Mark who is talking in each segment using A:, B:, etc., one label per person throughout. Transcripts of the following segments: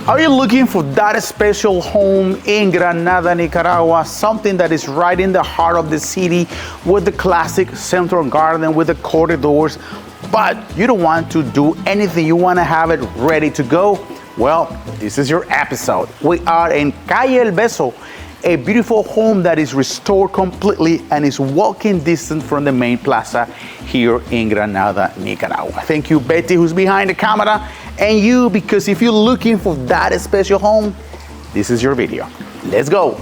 A: Are you looking for that special home in Granada, Nicaragua? Something that is right in the heart of the city with the classic central garden with the corridors, but you don't want to do anything. You want to have it ready to go? Well, this is your episode. We are in Calle del Beso, a beautiful home that is restored completely and is walking distance from the main plaza here in Granada, Nicaragua. Thank you, Betty, who's behind the camera, and you, because if you're looking for that special home, this is your video. Let's go.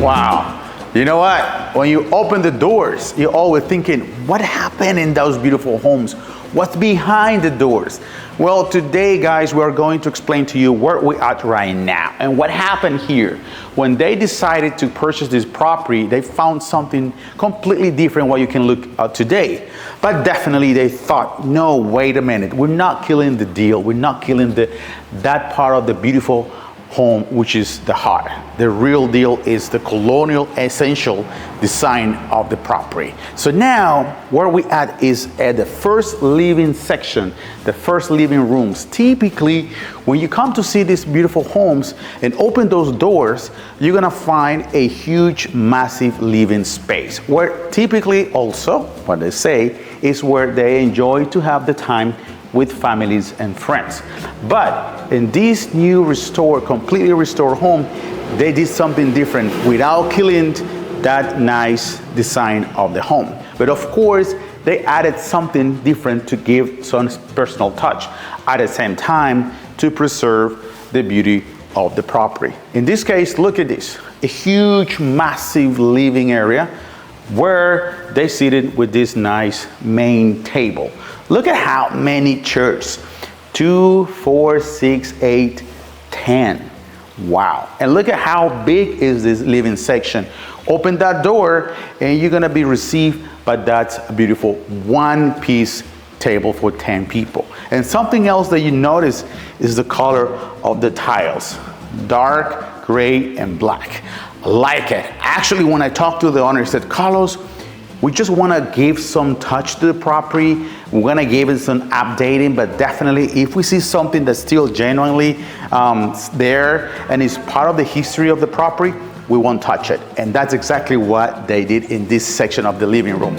A: Wow. You know what? When you open the doors, you're always thinking, what happened in those beautiful homes? What's behind the doors? Well, today, guys, we're going to explain to you where we're at right now and what happened here. When they decided to purchase this property, they found something completely different what you can look at today. But definitely they thought, no, wait a minute. We're not killing the deal. We're not killing that part of the beautiful home, which is the heart. The real deal is the colonial essential design of the property. So now where we at is at the first living section, the first living rooms. Typically, when you come to see these beautiful homes and open those doors, you're gonna find a huge, massive living space where typically also, what they say, is where they enjoy to have the time with families and friends. But in this new completely restored home, they did something different without killing that nice design of the home. But of course, they added something different to give some personal touch at the same time to preserve the beauty of the property. In this case, look at this, a huge, massive living area where they seated with this nice main table. Look at how many chairs, 2, 4, 6, 8, 10. Wow. And look at how big is this living section. Open that door and you're gonna be received by that beautiful one-piece table for 10 people. And something else that you notice is the color of the tiles, dark, gray, and black. I like it. Actually, when I talked to the owner, he said, Carlos, we just want to give some touch to the property. We're going to give it some updating, but definitely if we see something that's still genuinely there and is part of the history of the property, we won't touch it. And that's exactly what they did in this section of the living room.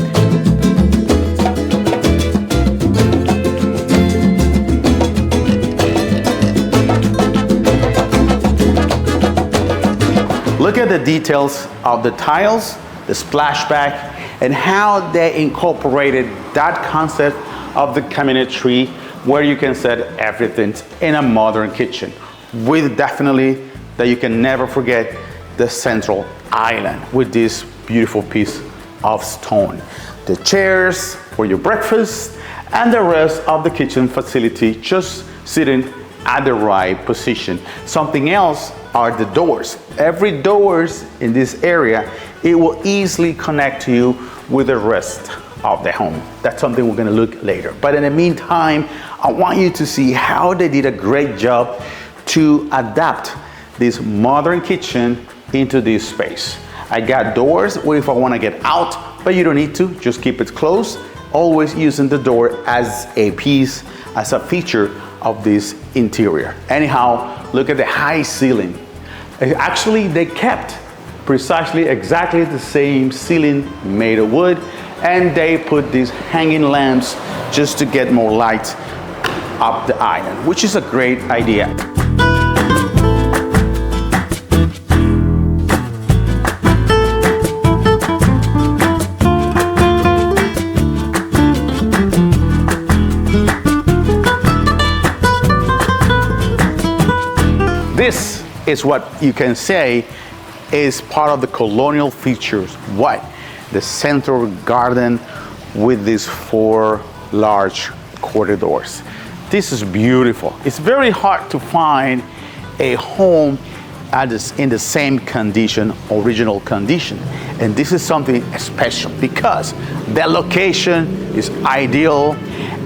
A: Look at the details of the tiles, the splashback, and how they incorporated that concept of the cabinetry where you can set everything in a modern kitchen. With definitely that you can never forget the central island with this beautiful piece of stone. The chairs for your breakfast and the rest of the kitchen facility just sitting at the right position. Something else are the doors. Every doors in this area, it will easily connect to you with the rest of the home. That's something we're gonna look later. But in the meantime, I want you to see how they did a great job to adapt this modern kitchen into this space. I got doors where if I wanna get out, but you don't need to, just keep it closed. Always using the door as a piece, as a feature of this interior. Anyhow, look at the high ceiling. Actually, they kept precisely exactly the same ceiling made of wood, and they put these hanging lamps just to get more light up the island, which is a great idea. This is what you can say is part of the colonial features. What? The central garden with these 4 large corridors. This is beautiful. It's very hard to find a home in the same condition, original condition. And this is something special because the location is ideal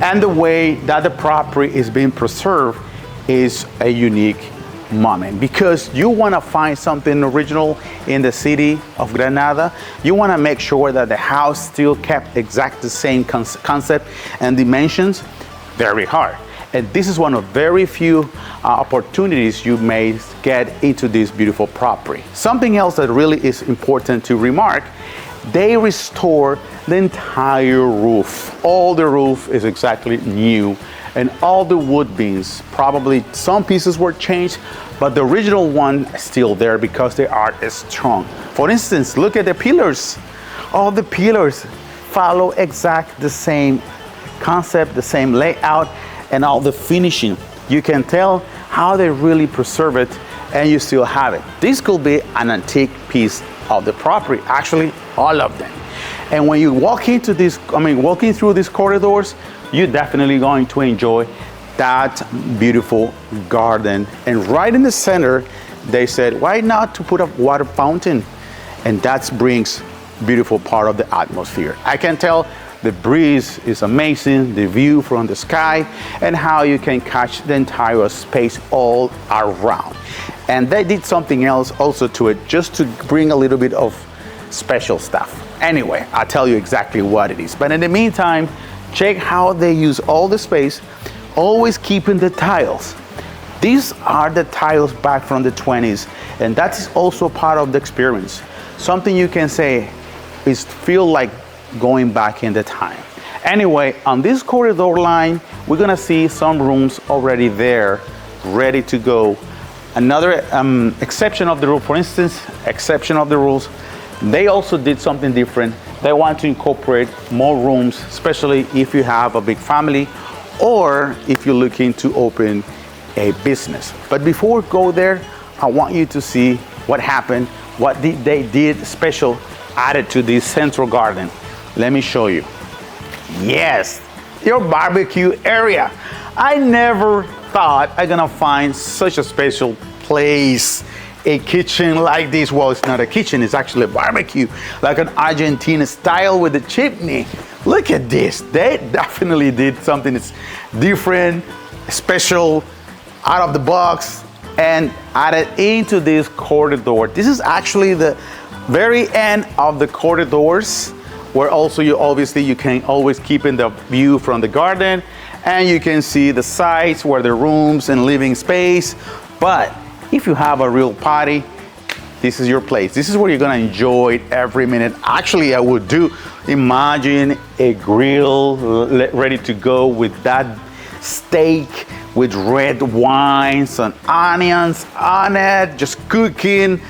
A: and the way that the property is being preserved is a unique moment, because you want to find something original in the city of Granada. You want to make sure that the house still kept exact the same concept and dimensions. Very hard. And this is one of very few opportunities you may get into this beautiful property. Something else that really is important to remark, they restore the entire roof. All the roof is exactly new, and all the wood beams, probably some pieces were changed, but the original one is still there because they are strong. For instance, look at the pillars. All the pillars follow exact the same concept, the same layout, and all the finishing. You can tell how they really preserve it, and you still have it. This could be an antique piece of the property, actually all of them. And when you walk into this, walking through these corridors, you're definitely going to enjoy that beautiful garden. And right in the center, they said, why not to put a water fountain? And that brings beautiful part of the atmosphere. I can tell the breeze is amazing, the view from the sky, and how you can catch the entire space all around. And they did something else also to it, just to bring a little bit of special stuff. Anyway, I'll tell you exactly what it is. But in the meantime, check how they use all the space, always keeping the tiles. These are the tiles back from the 20s, and that is also part of the experience. Something you can say is feel like going back in the time. Anyway, on this corridor line, we're gonna see some rooms already there, ready to go. Another exception of the rule, for instance, exception of the rules, they also did something different. They want to incorporate more rooms, especially if you have a big family or if you're looking to open a business. But before we go there, I want you to see what happened, what they did special added to this central garden. Let me show you. Yes, your barbecue area. I never thought I'm gonna find such a special place, a kitchen like this. Well, it's not a kitchen, it's actually a barbecue, like an Argentine style with a chimney. Look at this. They definitely did something that's different, special, out of the box, and added into this corridor. This is actually the very end of the corridors, where also you can always keep in the view from the garden, and you can see the sides where the rooms and living space. But if you have a real party, this is your place. This is where you're gonna enjoy it every minute. Actually, I would imagine a grill ready to go with that steak with red wines and onions on it, just cooking,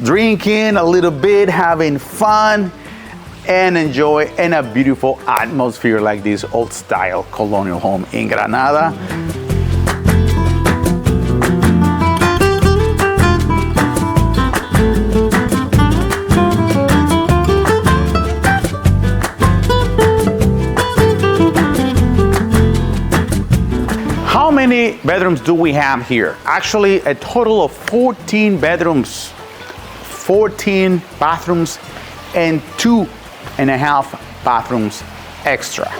A: drinking a little bit, having fun, and enjoy in a beautiful atmosphere like this old style colonial home in Granada. How many bedrooms do we have here? Actually, a total of 14 bedrooms, 14 bathrooms, and 2.5 bathrooms extra.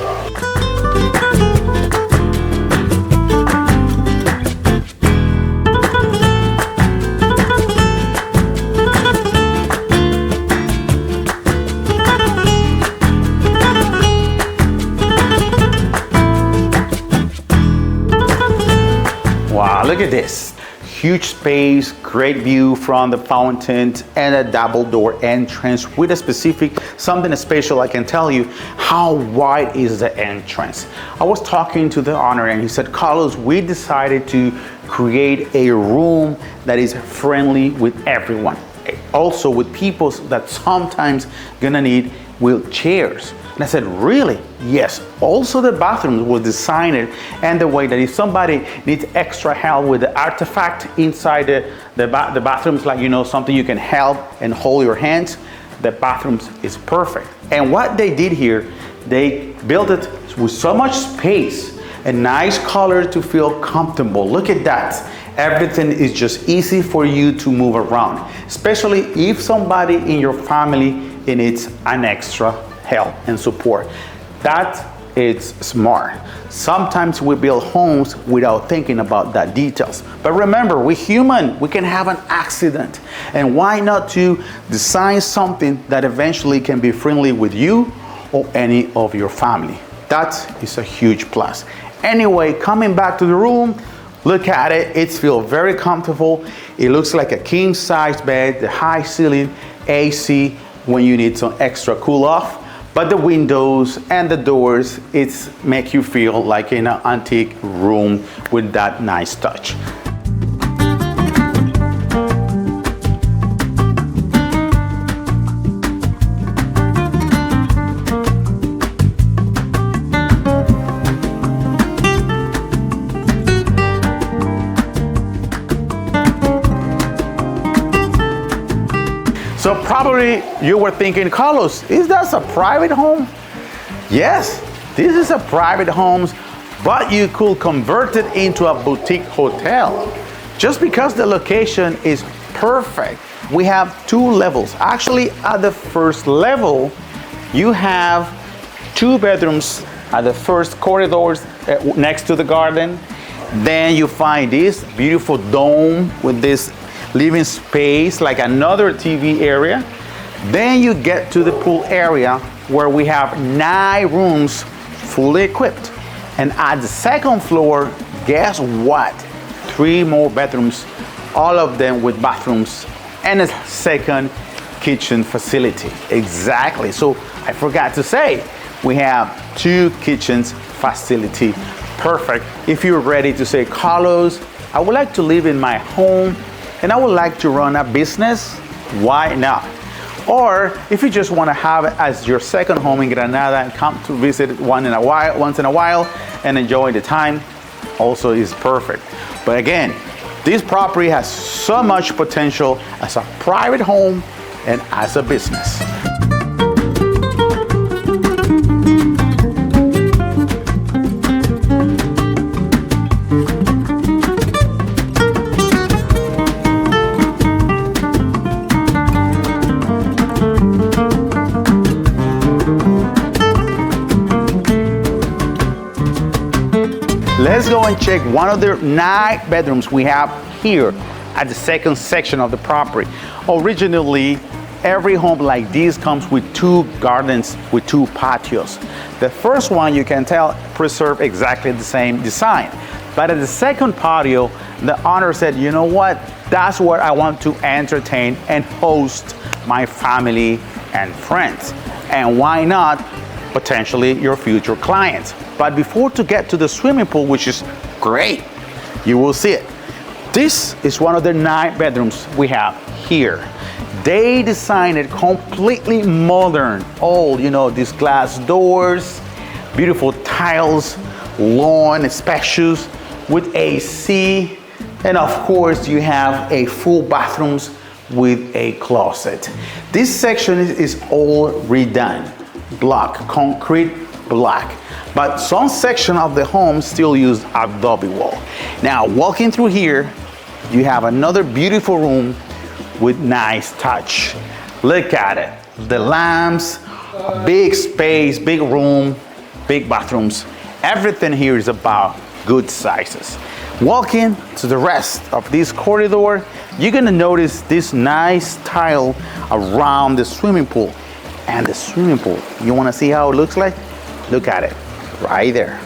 A: Wow, look at this. Huge space, great view from the fountain, and a double door entrance with a specific, something special. I can tell you how wide is the entrance. I was talking to the owner and he said, Carlos, we decided to create a room that is friendly with everyone. Also with people that sometimes gonna need wheelchairs. And I said, really? Yes. Also the bathrooms were designed and the way that if somebody needs extra help with the artifact inside the bathrooms, like, you know, something you can help and hold your hands, the bathrooms is perfect. And what they did here, they built it with so much space, a nice color to feel comfortable. Look at that. Everything is just easy for you to move around, especially if somebody in your family needs an extra help and support. That is smart. Sometimes we build homes without thinking about that details. But remember, we're human. We can have an accident. And why not to design something that eventually can be friendly with you or any of your family? That is a huge plus. Anyway, coming back to the room, look at it. It feels very comfortable. It looks like a king size bed, the high ceiling, AC when you need some extra cool off. But the windows and the doors, it's make you feel like in an antique room with that nice touch. So probably you were thinking, Carlos, is that a private home? Yes, this is a private home, but you could convert it into a boutique hotel. Just because the location is perfect. We have 2 levels. Actually, at the first level, you have 2 bedrooms at the first corridors next to the garden. Then you find this beautiful dome with this living space, like another TV area. Then you get to the pool area where we have 9 rooms fully equipped. And at the second floor, guess what? 3 more bedrooms, all of them with bathrooms and a second kitchen facility. Exactly. So I forgot to say, we have 2 kitchens facility. Perfect. If you're ready to say, Carlos, I would like to live in my home and I would like to run a business, why not? Or if you just want to have it as your second home in Granada and come to visit once in a while and enjoy the time, also is perfect. But again, this property has so much potential as a private home and as a business. Let's go and check one of the 9 bedrooms we have here at the second section of the property. Originally, every home like this comes with 2 gardens with 2 patios. The first one, you can tell, preserved exactly the same design. But at the second patio, the owner said, you know what? That's where I want to entertain and host my family and friends. And why not potentially your future clients? But before to get to the swimming pool, which is great, you will see it. This is one of the 9 bedrooms we have here. They designed it completely modern. All, these glass doors, beautiful tiles, lawn, spacious with AC. And of course, you have a full bathrooms with a closet. This section is all redone. Block, concrete block. But some section of the home still use adobe wall. Now, walking through here, you have another beautiful room with nice touch. Look at it. The lamps, big space, big room, big bathrooms. Everything here is about good sizes. Walking to the rest of this corridor, you're gonna notice this nice tile around the swimming pool. And the swimming pool, you wanna see how it looks like? Look at it, right there.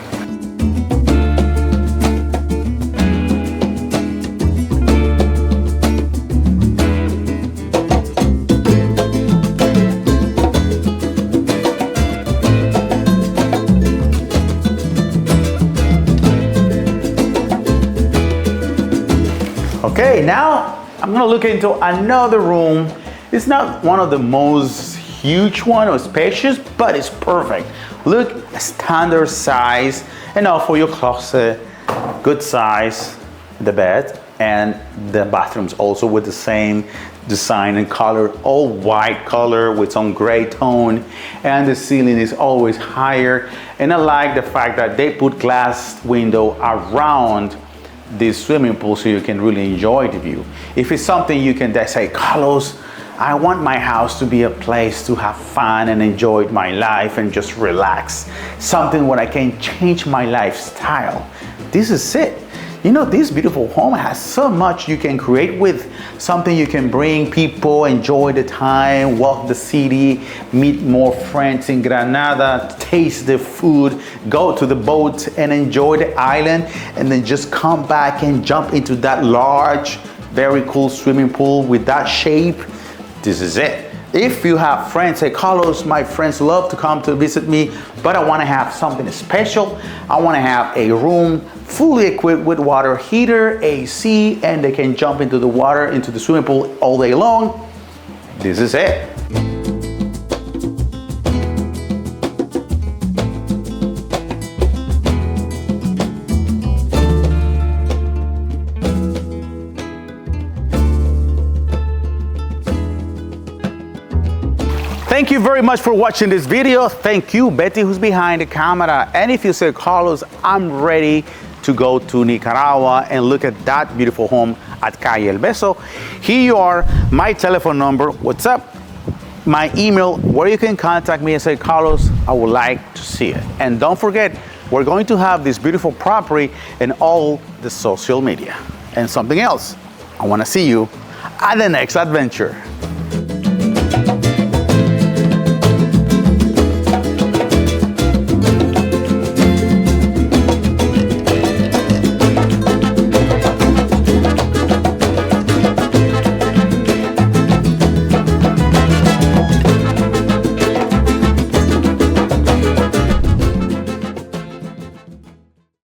A: Okay, now I'm gonna look into another room. It's not one of the most huge one or spacious, but it's perfect. Look, a standard size, enough for your closet, good size, the bed, and the bathrooms also with the same design and color, all white color with some gray tone, and the ceiling is always higher. And I like the fact that they put glass window around this swimming pool so you can really enjoy the view. If it's something you can say, Carlos, I want my house to be a place to have fun and enjoy my life and just relax. Something where I can change my lifestyle. This is it. You know, this beautiful home has so much you can create with. Something you can bring people, enjoy the time, walk the city, meet more friends in Granada, taste the food, go to the boat and enjoy the island, and then just come back and jump into that large, very cool swimming pool with that shape. This is it. If you have friends, say, Carlos, my friends love to come to visit me, but I want to have something special. I want to have a room fully equipped with water heater, AC, and they can jump into the water, into the swimming pool all day long. This is it. Thank you very much for watching this video. Thank you, Betty, who's behind the camera. And if you say, Carlos, I'm ready to go to Nicaragua and look at that beautiful home at Calle del Beso, here you are, my telephone number, what's up, my email, where you can contact me and say, Carlos, I would like to see it. And don't forget, we're going to have this beautiful property in all the social media. And something else, I want to see you at the next adventure.